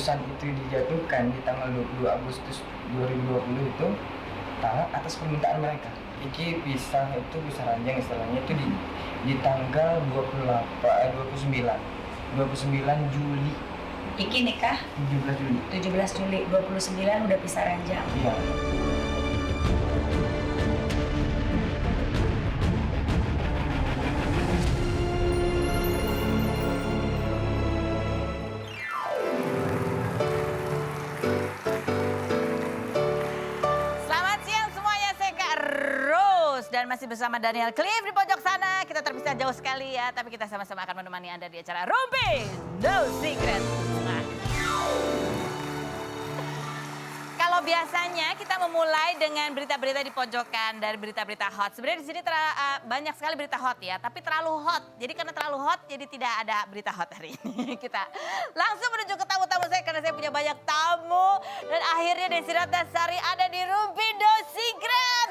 keputusan itu dijatuhkan di tanggal 22 Agustus 2020 itu atas permintaan mereka. Iki pisah itu pisah ranjang istilahnya itu di tanggal 29 Juli. Iki nikah 17 Juli. 17 Juli, 29 udah pisah ranjang. Iya. Selamat siang semuanya, saya Kak Rose dan masih bersama Daniel Cliff di pojok sana. Kita terpisah jauh sekali ya, tapi kita sama-sama akan menemani Anda di acara Rumpi No Secret. Nah. Kalau biasanya kita memulai dengan berita-berita di pojokan dari berita-berita hot. Sebenarnya di sini banyak sekali berita hot ya, tapi terlalu hot. Jadi karena terlalu hot, jadi tidak ada berita hot hari ini. Kita langsung menuju ke tamu-tamu saya karena saya punya banyak tamu. Dan akhirnya Desi Ratnasari ada di Rumpi No Secret.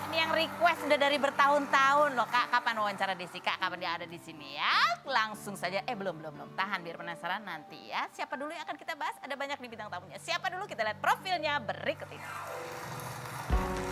Ini yang request udah dari bertahun-tahun loh Kak. Kapan wawancara Desi Kak? Kapan dia ada di sini ya? Langsung saja. Belum. Tahan biar penasaran nanti ya. Siapa dulu yang akan kita bahas? Ada banyak di bintang tamunya. Siapa dulu? Kita lihat profilnya berikut ini.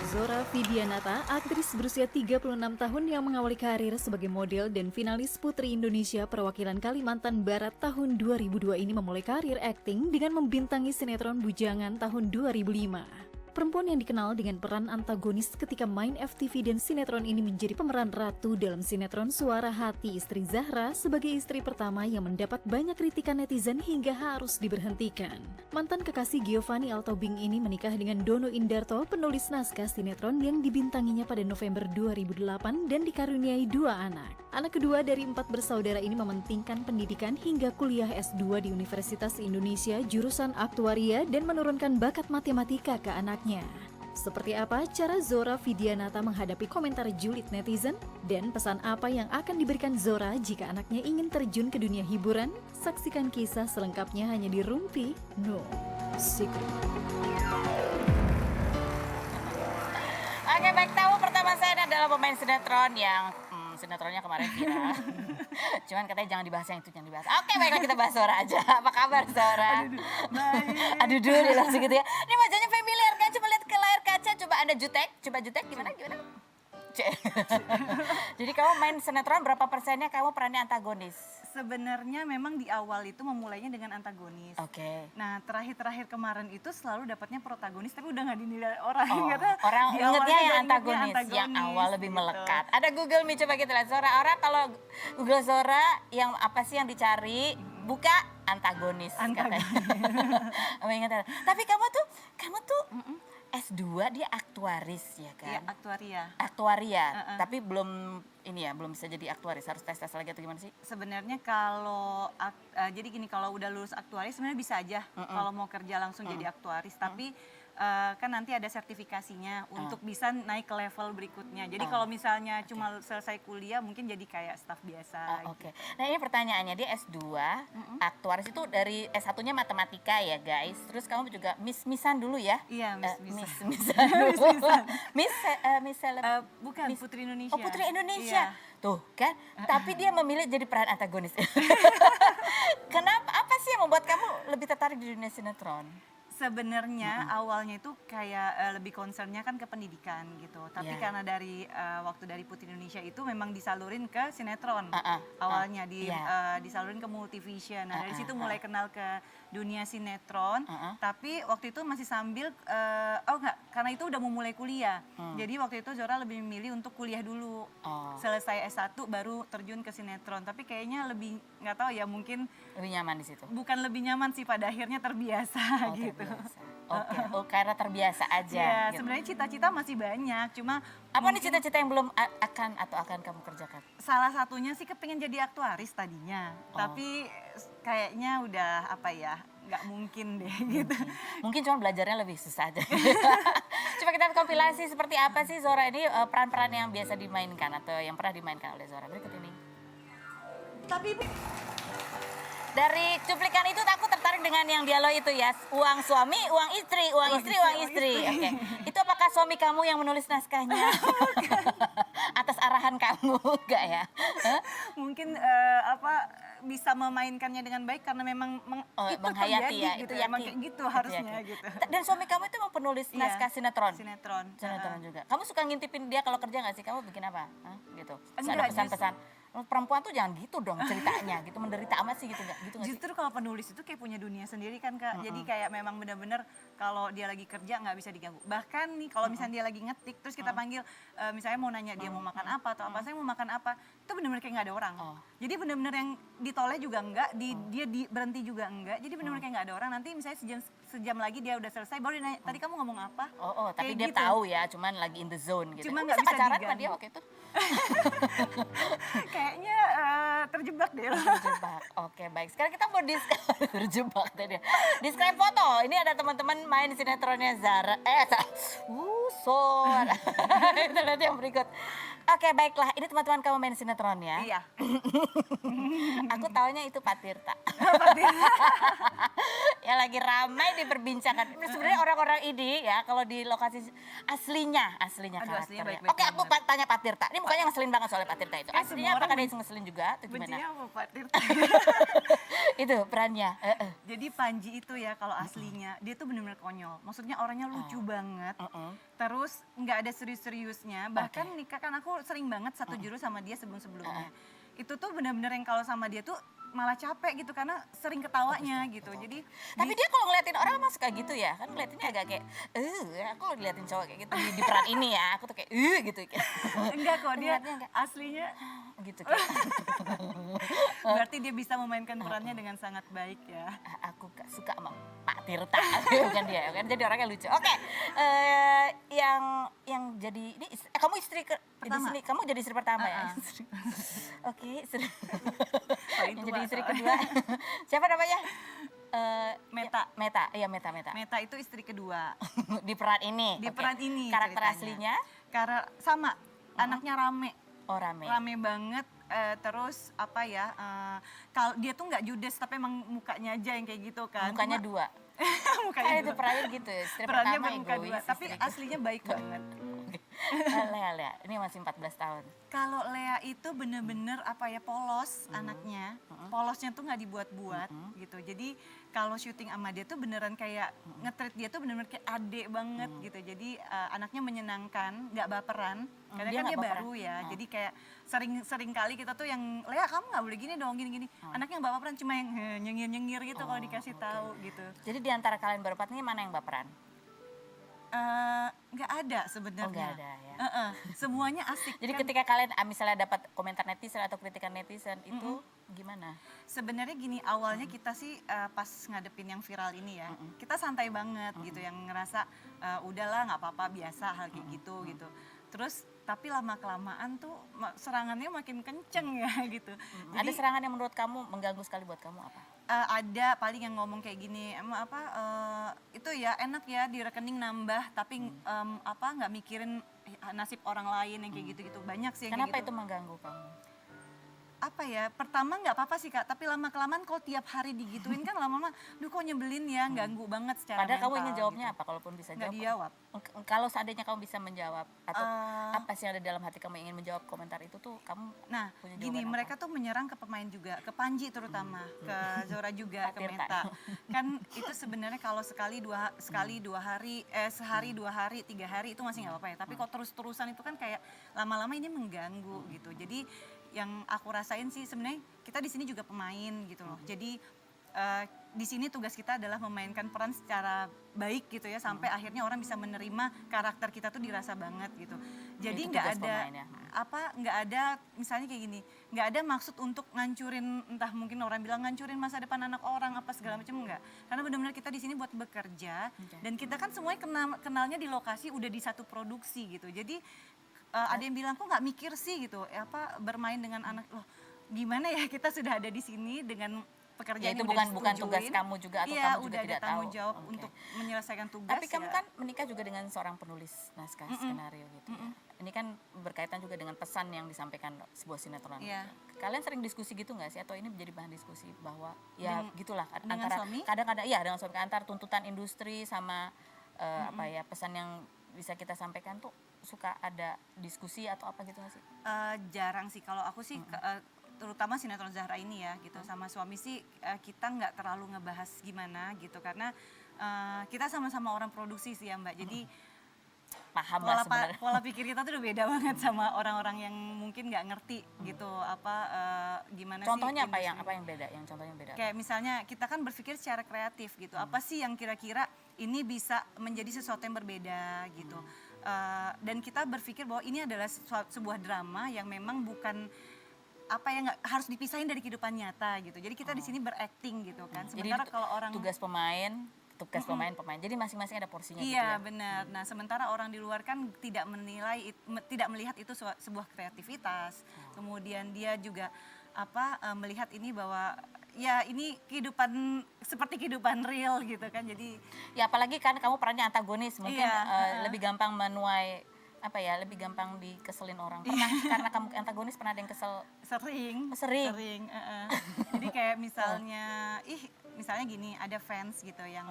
Zora Vidianata, aktris berusia 36 tahun yang mengawali karir sebagai model dan finalis Putri Indonesia perwakilan Kalimantan Barat tahun 2002 ini memulai karir akting dengan membintangi sinetron Bujangan tahun 2005. Perempuan yang dikenal dengan peran antagonis ketika main FTV dan sinetron ini menjadi pemeran ratu dalam sinetron Suara Hati Istri Zahra sebagai istri pertama yang mendapat banyak kritikan netizen hingga harus diberhentikan. Mantan kekasih Giovanni Altobing ini menikah dengan Dono Indarto, penulis naskah sinetron yang dibintanginya pada November 2008 dan dikaruniai 2 anak. Anak kedua dari 4 bersaudara ini mementingkan pendidikan hingga kuliah S2 di Universitas Indonesia jurusan aktuaria dan menurunkan bakat matematika ke anaknya. Seperti apa cara Zora Vidianata menghadapi komentar julid netizen? Dan pesan apa yang akan diberikan Zora jika anaknya ingin terjun ke dunia hiburan? Saksikan kisah selengkapnya hanya di Rumpi No Secret. Oke, baik, tamu pertama saya adalah pemain sinetron yang sinetronnya kemarin viral. Cuman katanya jangan dibahas yang itu, jangan dibahas. Oke, baiklah kita bahas Zora aja. Apa kabar Zora? Aduh, dia langsung gitu ya. Ini wajahnya familiar kan? Coba lihat ke layar kaca, coba Anda jutek. Coba jutek gimana? Jadi kamu main sinetron berapa persennya kamu perannya antagonis? Sebenarnya memang di awal itu memulainya dengan antagonis. Oke. Nah terakhir kemarin itu selalu dapatnya protagonis tapi udah nggak dinilai orang. Orang Di ingetnya awalnya yang ingetnya antagonis, yang awal lebih gitu. melekat. Ada Google Me, coba kita lihat Zora. Orang kalau Google Zora yang apa sih yang dicari? Buka antagonis. Katanya. Tapi kamu tuh S2 dia aktuaris ya kan? Iya, aktuaria. Aktuaria, tapi belum bisa jadi aktuaris, harus tes lagi atau gimana sih? Sebenarnya kalau jadi gini, kalau udah lulus aktuaris sebenarnya bisa aja kalau mau kerja langsung jadi aktuaris, tapi kan nanti ada sertifikasinya untuk bisa naik ke level berikutnya. Jadi kalau misalnya cuma selesai kuliah mungkin jadi kayak staf biasa. Oke. Nah ini pertanyaannya, dia S2 aktuaris itu dari S1-nya matematika ya guys. Terus kamu juga miss-missan dulu ya? Iya, miss-missan dulu. Bukan, Putri Indonesia. Oh, Putri Indonesia. Iya. Tuh kan, tapi dia memilih jadi peran antagonis. Kenapa? Apa sih yang membuat kamu lebih tertarik di dunia sinetron? Sebenarnya awalnya itu kayak lebih concernnya kan ke pendidikan gitu. Tapi karena dari waktu dari Putri Indonesia itu memang disalurin ke sinetron. Awalnya disalurin ke Multivision. Nah dari situ mulai kenal ke dunia sinetron. Tapi waktu itu masih sambil, karena itu udah mau mulai kuliah. Jadi waktu itu Zora lebih memilih untuk kuliah dulu. Selesai S1 baru terjun ke sinetron. Tapi kayaknya lebih, nggak tahu ya, mungkin lebih nyaman di situ. Bukan lebih nyaman sih, pada akhirnya terbiasa gitu. Oke, karena terbiasa aja. Ya, gitu. sebenarnya cita-cita masih banyak, cuma apa nih cita-cita yang belum akan kamu kerjakan? Salah satunya sih kepengen jadi aktuaris tadinya, tapi kayaknya udah nggak mungkin deh gitu. Mungkin cuma belajarnya lebih susah aja. Coba kita kompilasi seperti apa sih Zora ini peran-peran yang biasa dimainkan atau yang pernah dimainkan oleh Zora berikut ini. Tapi Dari cuplikan itu aku tertarik dengan yang dialog itu ya. Uang suami, uang istri, uang istri, uang istri. Oke. Itu apakah suami kamu yang menulis naskahnya? Atas arahan kamu enggak ya? Hah? Mungkin bisa memainkannya dengan baik karena memang itu menghayati terjadi ya, gitu itu ya. Emang yakin. kayak gitu Itu harusnya yakin. gitu. Dan suami kamu itu emang penulis Iya, naskah sinetron? Sinetron. Sinetron juga. Kamu suka ngintipin dia kalau kerja nggak sih? Kamu bikin apa? Hah? Gitu. Terus ada Enggak, pesan-pesan. Perempuan tuh jangan gitu dong ceritanya, gitu menderita amat sih gitu nggak? Gitu nggak sih? Justru kalau penulis itu kayak punya dunia sendiri kan Kak. Jadi kayak memang benar-benar kalau dia lagi kerja nggak bisa diganggu. Bahkan nih kalau misalnya dia lagi ngetik terus kita panggil misalnya mau nanya dia mau makan apa atau apa, saya mau makan apa, itu benar-benar kayak nggak ada orang. Jadi benar-benar yang ditoleh juga enggak, dia berhenti juga enggak. Jadi benar-benar kayak nggak ada orang. Nanti misalnya sejam lagi dia udah selesai baru dia nanya, tadi kamu ngomong apa? Tapi Kayak dia gitu. tahu ya, cuman lagi in the zone gitu. Cuma Kamu nggak bisa pacaran sama diganggu. dia waktu itu? Kayaknya terjebak deh. Terjebak. Oke, baik. Sekarang kita mau terjebak tadi. Describe foto. Ini ada teman-teman main sinetronnya Zara. Son. Itu nanti yang berikut. Oke, baiklah. Ini teman-teman kamu main sinetron ya. Iya. Aku taunya itu Pak Tirta. Yang lagi ramai diperbincangkan. Sebenarnya orang-orang ini ya kalau di lokasi aslinya Aduh, karakternya. aslinya baik-baik Oke, aku banget. tanya Pak Tirta. Ini mukanya ngeselin banget soalnya Pak Tirta itu. Kayak Aslinya semua apakah orang dia ngeselin juga atau gimana? Bencinya apa Pak Tirta? Itu perannya. Jadi Panji itu ya kalau aslinya dia tuh benar-benar konyol. Maksudnya orangnya lucu banget. Terus nggak ada serius-seriusnya. Bahkan nikah kan aku sering banget satu jurus sama dia sebelum-sebelumnya. Itu tuh benar-benar yang kalau sama dia tuh malah capek gitu karena sering ketawanya gitu. Jadi Tapi dia kalau ngeliatin orang emang suka gitu ya, kan ngeliatinnya agak kayak, aku kalau diliatin cowok kayak gitu di peran ini ya, aku tuh kayak, gitu. enggak kok dia Ngeliatnya enggak. aslinya Gitu kayak. berarti dia bisa memainkan perannya dengan sangat baik ya. Aku gak suka sama Pak Tirta, bukan dia, kan jadi orangnya lucu. Oke, yang jadi ini kamu istri di Pertama. sini, kamu jadi istri pertama ya? Oke, istri. Paling Yang tua jadi istri soalnya. kedua. Siapa namanya? Meta. Iya Meta. Meta itu istri kedua. Di peran ini. Di oke. peran ini Karakter ceritanya. aslinya? Karena sama anaknya rame. Oh rame. Rame banget. Terus apa ya? Kalau dia tuh nggak judes tapi emang mukanya aja yang kayak gitu kan. Mukanya Cuma- dua. mukanya Itu dua. perannya gitu ya. Istri Perannya pertama bermuka dua, egois, tapi istri aslinya baik banget. Lea, ini masih 14 tahun. Kalau Lea itu bener-bener apa ya polos anaknya, polosnya tuh nggak dibuat-buat gitu. Jadi kalau syuting sama dia tuh beneran kayak nge-treat dia tuh bener-bener kayak adik banget gitu. Jadi anaknya menyenangkan, nggak baperan. Karena Dia kan nggak dia baperan? baru ya, jadi kayak sering kali kita tuh yang Lea kamu nggak boleh gini dong, gini-gini. Anaknya nggak baperan, cuma yang nyengir-nyengir gitu kalau dikasih tahu gitu. Jadi di antara kalian berempat ini mana yang baperan? Nggak ada sebenarnya. Oh, nggak ada ya. Semuanya asik. Jadi kan. ketika kalian misalnya dapat komentar netizen atau kritikan netizen itu gimana? Sebenarnya gini, awalnya kita sih pas ngadepin yang viral ini ya, kita santai banget gitu, yang ngerasa udahlah nggak apa-apa biasa hal kayak gitu gitu. Terus tapi lama-kelamaan tuh serangannya makin kenceng ya gitu. Ada serangan yang menurut kamu mengganggu sekali buat kamu apa? Ada paling yang ngomong kayak gini, emang apa itu ya enak ya di rekening nambah, tapi apa nggak mikirin nasib orang lain yang kayak gitu-gitu. Banyak sih yang Kenapa kayak itu gitu. mengganggu kamu? Apa ya, pertama nggak apa-apa sih Kak, tapi lama-kelamaan kalau tiap hari digituin kan lama-lama, duh kok nyebelin ya, ganggu banget secara Padahal kamu mental ingin jawabnya gitu. apa? Kalaupun bisa Nggak jawab. dijawab. Kalau seandainya kamu bisa menjawab atau Eh, apa sih yang ada dalam hati kamu ingin menjawab komentar itu tuh kamu Nah, punya gini jawaban mereka tuh menyerang ke pemain juga, ke Panji terutama, ke Zora juga, Pak ke Tirta. Meta. Kan itu sebenarnya kalau sehari 2 hari, 3 hari itu masih nggak apa-apa ya. Tapi kalau terus-terusan itu kan kayak lama-lama ini mengganggu gitu. Jadi yang aku rasain sih sebenarnya kita di sini juga pemain gitu loh. Jadi di sini tugas kita adalah memainkan peran secara baik gitu ya, sampai akhirnya orang bisa menerima karakter kita tuh dirasa banget gitu. Jadi Itu nggak tugas ada pemain ya. nggak ada misalnya kayak gini, nggak ada maksud untuk ngancurin, entah mungkin orang bilang ngancurin masa depan anak orang apa segala macam, enggak. Karena benar-benar kita di sini buat bekerja dan kita kan semuanya kenalnya di lokasi udah di satu produksi gitu. Jadi ada yang bilang kok nggak mikir sih gitu, bermain dengan anak loh. Gimana ya, kita sudah ada di sini dengan pekerjaan itu yang bukan udah bukan tugas disetujuin. kamu juga atau Iya, kamu juga udah ada tidak tahu. tanggung jawab Oke. untuk menyelesaikan tugas. Tapi kamu ya. kan menikah juga dengan seorang penulis naskah skenario gitu ya. Ini kan berkaitan juga dengan pesan yang disampaikan sebuah sinetron. Iya. Kalian sering diskusi gitu nggak sih? Atau ini menjadi bahan diskusi bahwa ya gitulah dengan antara suami? kadang-kadang iya dengan suami antar tuntutan industri sama apa ya pesan yang bisa kita sampaikan tuh suka ada diskusi atau apa gitu nggak sih? Jarang sih kalau aku sih terutama sinetron Zahra ini ya gitu sama suami sih kita nggak terlalu ngebahas gimana gitu karena kita sama-sama orang produksi sih ya Mbak. Jadi Paham lah sebenarnya. pola pikir kita tuh udah beda banget sama orang-orang yang mungkin nggak ngerti gitu gimana Contohnya sih apa yang beda? Yang contohnya beda. kayak misalnya kita kan berpikir secara kreatif gitu apa sih yang kira-kira ini bisa menjadi sesuatu yang berbeda gitu. Dan kita berpikir bahwa ini adalah sebuah drama yang memang bukan apa yang nggak harus dipisahin dari kehidupan nyata gitu. Jadi kita di sini berakting gitu kan. Sementara Jadi kalau orang tugas pemain. Jadi masing-masing ada porsinya gitu iya ya. benar. Nah sementara orang di luar kan tidak tidak melihat itu sebuah kreativitas. Kemudian dia juga melihat ini bahwa ya ini kehidupan seperti kehidupan real gitu kan. Jadi Ya apalagi kan kamu perannya antagonis, mungkin Iya, lebih gampang menuai lebih gampang dikeselin orang. Pernah karena kamu antagonis pernah ada yang kesel? sering. Sering? Jadi kayak misalnya gini ada fans gitu yang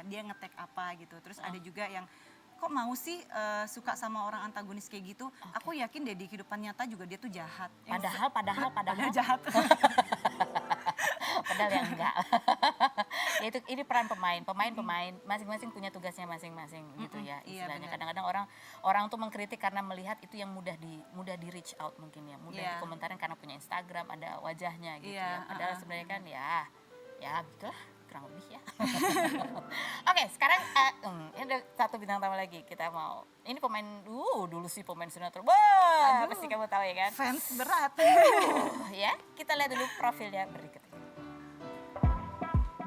dia nge-tag apa gitu. Terus ada juga yang kok mau sih suka sama orang antagonis kayak gitu. Aku yakin deh di kehidupan nyata juga dia tuh jahat. Padahal Jahat. Padahal yang enggak. Ya itu ini peran pemain masing-masing punya tugasnya masing-masing gitu ya Iya, istilahnya. benar. Kadang-kadang orang tuh mengkritik karena melihat itu yang mudah di reach out mungkin ya, mudah Iya. dikomentarin karena punya Instagram ada wajahnya gitu Iya, ya. Padahal sebenarnya kan ya gitulah kurang lebih ya. Oke, sekarang ini ada satu bintang tamu lagi kita mau. Ini pemain dulu sih pemain sinetron. Wah, pasti kamu tahu ya kan? Fans berat. Ya, kita lihat dulu profilnya berikut ini.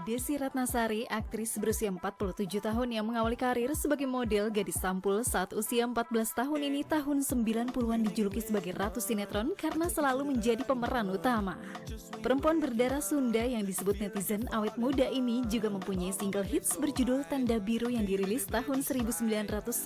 Desi Ratnasari, aktris berusia 47 tahun yang mengawali karir sebagai model gadis sampul saat usia 14 tahun ini tahun 90-an dijuluki sebagai ratu sinetron karena selalu menjadi pemeran utama. Perempuan berdarah Sunda yang disebut netizen awet muda ini juga mempunyai single hits berjudul Tanda Biru yang dirilis tahun 1996.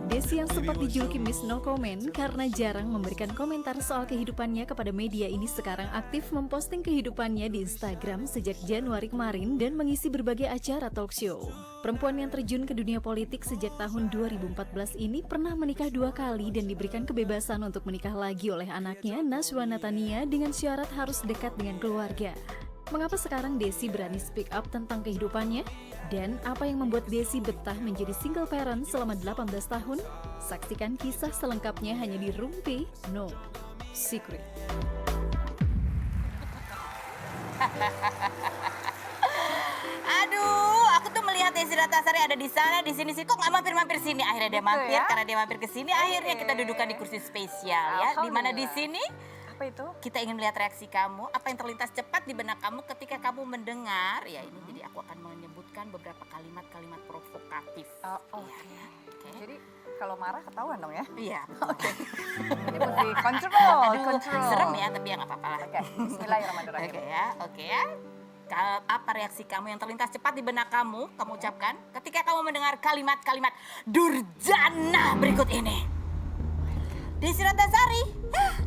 Desi yang sempat dijuluki Miss No Comment karena jarang memberikan komentar soal kehidupannya kepada media ini sekarang aktif memposting kehidupannya di Instagram sejak Januari kemarin dan mengisi berbagai acara talk show. Perempuan yang terjun ke dunia politik sejak tahun 2014 ini pernah menikah 2 kali dan diberikan kebebasan untuk menikah lagi oleh anaknya Naswa Natania dengan syarat harus dekat dengan keluarga. Mengapa sekarang Desi berani speak up tentang kehidupannya? Dan apa yang membuat Desi betah menjadi single parent selama 18 tahun? Saksikan kisah selengkapnya hanya di Rumpi No Secret. Aduh, aku tuh melihat Desi Ratnasari ada di sana, di sini sih. Kok nggak mampir-mampir sini? Akhirnya dia mampir, karena dia mampir ke sini. Akhirnya kita dudukan di kursi spesial ya. Di mana di sini Apa itu? kita ingin melihat reaksi kamu, apa yang terlintas cepat di benak kamu ketika kamu mendengar. Ya ini jadi aku akan menyebutkan beberapa kalimat-kalimat provokatif. Oke. Ya, oke. Jadi kalau marah ketahuan dong ya? Iya. Ini mesti kontrol. Serem ya, tapi ya nggak apa-apa lah. Oke, bismillahirrahmanirrahim. Oke ya. Apa reaksi kamu yang terlintas cepat di benak kamu ucapkan ketika kamu mendengar kalimat-kalimat durjana berikut ini? Desi Ratnasari,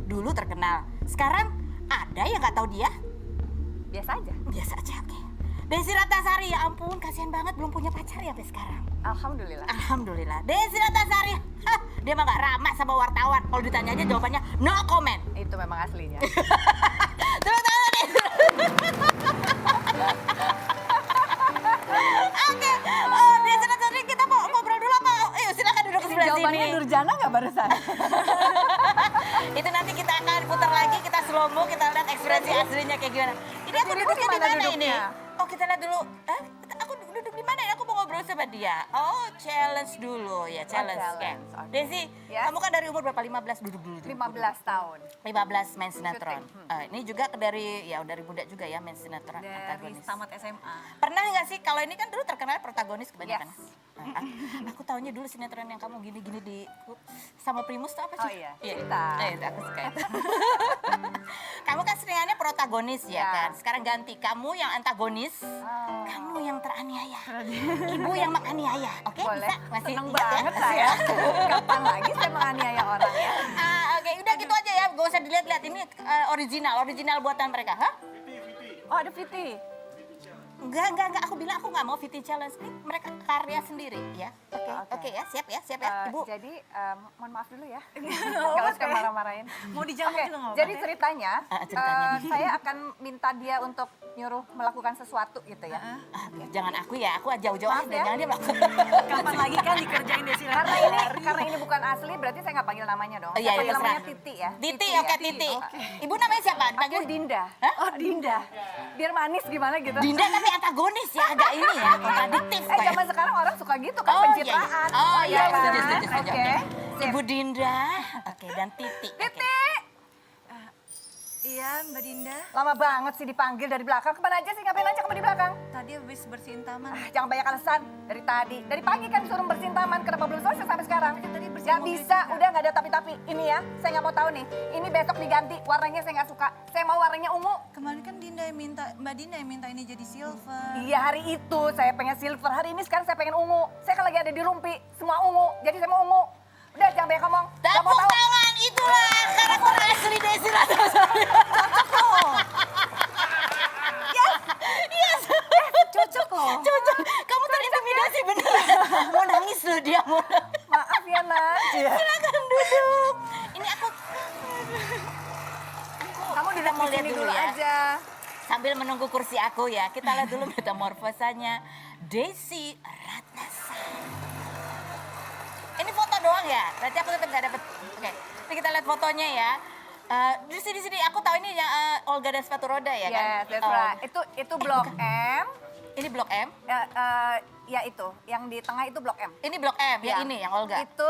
dulu terkenal. Sekarang ada yang nggak tahu dia? Biasa aja. Biasa aja, oke. Desi Ratnasari, ya ampun, kasihan banget belum punya pacar ya sampai sekarang. Alhamdulillah. Alhamdulillah. Desi Ratnasari, dia mah nggak ramah sama wartawan. Kalau ditanya aja jawabannya no comment. Itu memang aslinya. Tepuk tangan nih. Oke, Desi Ratnasari kita mau ngobrol dulu apa? Ayo silakan duduk ke sebelah sini. Jawabannya durjana nggak barusan? Itu nanti kita akan putar lagi, kita slow mo, kita lihat ekspresi aslinya kayak gimana. Ini aku Dirimu duduknya di di mana mana ini? duduknya? Oh kita lihat dulu. Aku duduk di mana ya? Aku mau ngobrol sama dia. Oh challenge dulu ya, challenge. challenge, Oke. oke. Desi, Yes. kamu kan dari umur berapa? 15 duduk dulu. 15 tahun. 15 main sinetron. Syuting. Ini juga dari muda juga ya main sinetron Dari antagonis. tamat SMA. Pernah nggak sih kalau ini kan dulu terkenal protagonis kebanyakan? Yes. Aku taunya dulu sinetron yang kamu gini-gini di sama Primus tuh apa Oh sih? iya, Cinta. Itu aku suka itu. Kamu kan seringannya protagonis ya Ya. kan? Sekarang ganti, kamu yang antagonis, kamu yang teraniaya. Ibu yang menganiaya, oke? Boleh. Bisa? Masih Seneng ingat ya? banget saya. Kapan lagi saya menganiaya orang ya? Oke, udah gitu aja ya, gak usah dilihat-lihat. Ini original buatan mereka, hah? Oh ada Viti. Enggak, aku bilang aku nggak mau VT Challenge. Ini mereka karya sendiri ya. Oke ya, siap ya, Ibu. Jadi mohon maaf dulu ya. Kalau suka marah-marahin. Mau dijamuk Oke, juga nggak jadi apa-apa ya? ceritanya, Ceritanya. saya akan minta dia untuk nyuruh melakukan sesuatu gitu ya. Jangan aku ya, aku jauh-jauh Maaf aja. ya. Jangan dia melakukan. Kapan lagi kan dikerjain Desi Karena ini bukan asli, berarti saya nggak panggil namanya dong. Oh, iya, Saya panggil terserah. namanya Titi ya. Titi, ya. oke Titi. Ibu namanya siapa? Aku Dipanggil Dinda. Hah? Oh Dinda. Biar manis gimana gitu. Dinda tapi antagonis ya, agak ini ya, kontradiktif kayak. Zaman sekarang orang suka gitu kan, Oh, iya, iya. pencitraan. Oh, iya, kan? setuju. Oke. Sip. Ibu Dinda, oke, dan Titi. Oke. Titi, Iya Mbak Dinda, lama banget sih dipanggil dari belakang. Kemana aja sih? Ngapain aja kamu di belakang? tadi habis bersihin taman. Jangan banyak alasan. Dari tadi. Dari pagi kan suruh bersihin taman. Kenapa belum selesai sampai sekarang? Tadi bersihin Gak mobil bisa. juga. Udah gak ada tapi-tapi. Ini ya, saya nggak mau tahu nih. Ini besok diganti. Warnanya saya nggak suka. Saya mau warnanya ungu. Kemarin kan Mbak Dinda yang minta ini jadi silver. Iya hari itu saya pengen silver. Hari ini sekarang saya pengen ungu. Saya kan lagi ada di Rumpi. Semua ungu. Jadi saya mau ungu. Udah jangan banyak ngomong. Gak mau Tepuk tahu. tangan, itulah karakter asli Desi Ratnasari. Cocok kok. Cocok, kamu terintimidasi bener. Mau nangis loh dia. Maaf ya Nak. Silakan duduk. Ini aku Kamu Kita duduk mau di lihat sini dulu dulu ya. aja. sambil menunggu kursi aku ya, kita lihat dulu metamorfosanya Desi Ratnasari. Ini foto doang ya? Berarti aku tetap nggak dapet. Oke, ini kita lihat fotonya ya. Di sini aku tahu ini yang Olga dan sepatu roda ya kan? Yes, that's right. Itu blok M. Ini blok M. Ya itu, yang di tengah itu blok M. Ini blok M ya, ini yang Olga. Itu,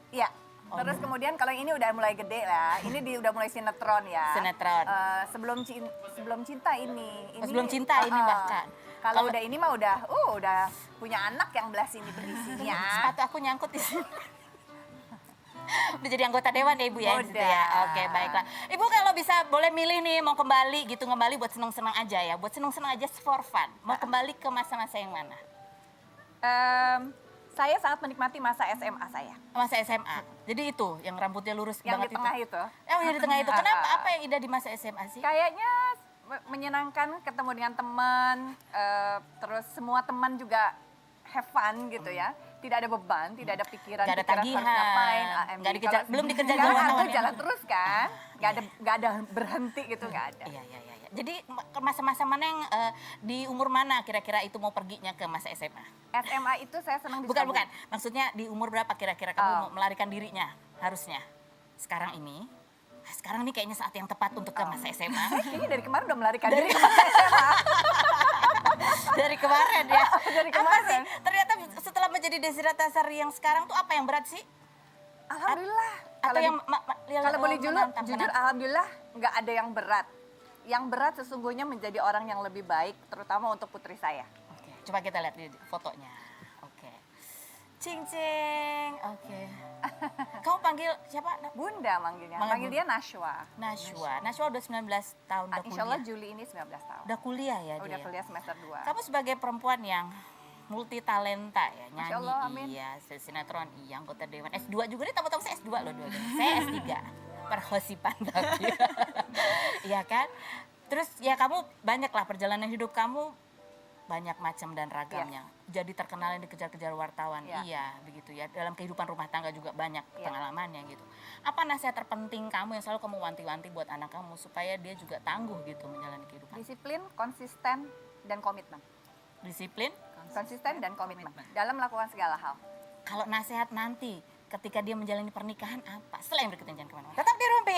ya. Terus kemudian kalau yang ini udah mulai gede lah, ini udah mulai sinetron ya. Sinetron. Sebelum cinta ini. Sebelum cinta ini bahkan. Kalau udah ini mah udah punya anak yang belah sini beli sini ya. Sepatu aku nyangkut di sini. Udah jadi anggota dewan ya Ibu ya? Udah. Gitu ya? Oke baiklah. Ibu kalau bisa boleh milih nih mau kembali buat seneng-seneng aja ya. Buat seneng-seneng aja for fun. Mau kembali ke masa-masa yang mana? Saya sangat menikmati masa SMA saya. Masa SMA. Jadi itu yang rambutnya lurus Yang banget di tengah itu. Oh ya di tengah itu. Kenapa? Apa yang indah di masa SMA sih? Kayaknya menyenangkan ketemu dengan teman, terus semua teman juga have fun gitu ya. Tidak ada beban, tidak ada pikiran, Nggak ada pikiran tagihan, harus ngapain. nggak dikejar- belum dikejar Nggak sama ada, teman ya? jalan terus kan. Nggak ada berhenti gitu, nggak ada. Iya. Jadi ke masa-masa mana yang di umur mana kira-kira itu mau perginya ke masa SMA? SMA itu saya senang di Bukan. Sukabumi. Maksudnya di umur berapa kira-kira kamu mau melarikan dirinya harusnya? Sekarang ini? Sekarang ini kayaknya saat yang tepat untuk ke masa SMA. Kayaknya dari kemarin udah melarikan diri ke masa SMA. Dari kemarin ya. Dari Apa kemarin. sih? Ternyata setelah menjadi Desi Ratnasari yang sekarang tuh apa yang berat sih? Alhamdulillah. Atau yang Kalau boleh jujur, menantang? alhamdulillah nggak ada yang berat. Yang berat sesungguhnya menjadi orang yang lebih baik, terutama untuk putri saya. Oke, coba kita lihat di fotonya. Oke. Cing cing. Oke. Kamu panggil siapa? Bunda manggilnya, Manggil panggil dia Nashwa. Nashwa udah 19 tahun udah Insya Allah kuliah. Juli ini 19 tahun. Udah kuliah ya Udah dia. kuliah semester 2. Kamu sebagai perempuan yang multi talenta ya, Masya nyanyi Allah, amin. iya, sinetron iya, anggota dewan S2 juga nih, tamu-tamu saya S2 loh dua. Saya S3. Perhosipan tapi. Iya kan? Terus ya kamu banyak lah perjalanan hidup kamu banyak macam dan ragamnya. Jadi terkenal yang dikejar-kejar wartawan. Iya. Iya, begitu ya. Dalam kehidupan rumah tangga juga banyak Iya. pengalamannya gitu. Apa nasihat terpenting kamu yang selalu kamu wanti-wanti buat anak kamu supaya dia juga tangguh gitu menjalani kehidupan? Disiplin, konsisten, dan komitmen. Disiplin. Konsisten dan komitmen dalam melakukan segala hal. Kalau nasihat nanti ketika dia menjalani pernikahan apa? Setelah yang berikut ini jangan kemana-mana. Tetap di Rumpi.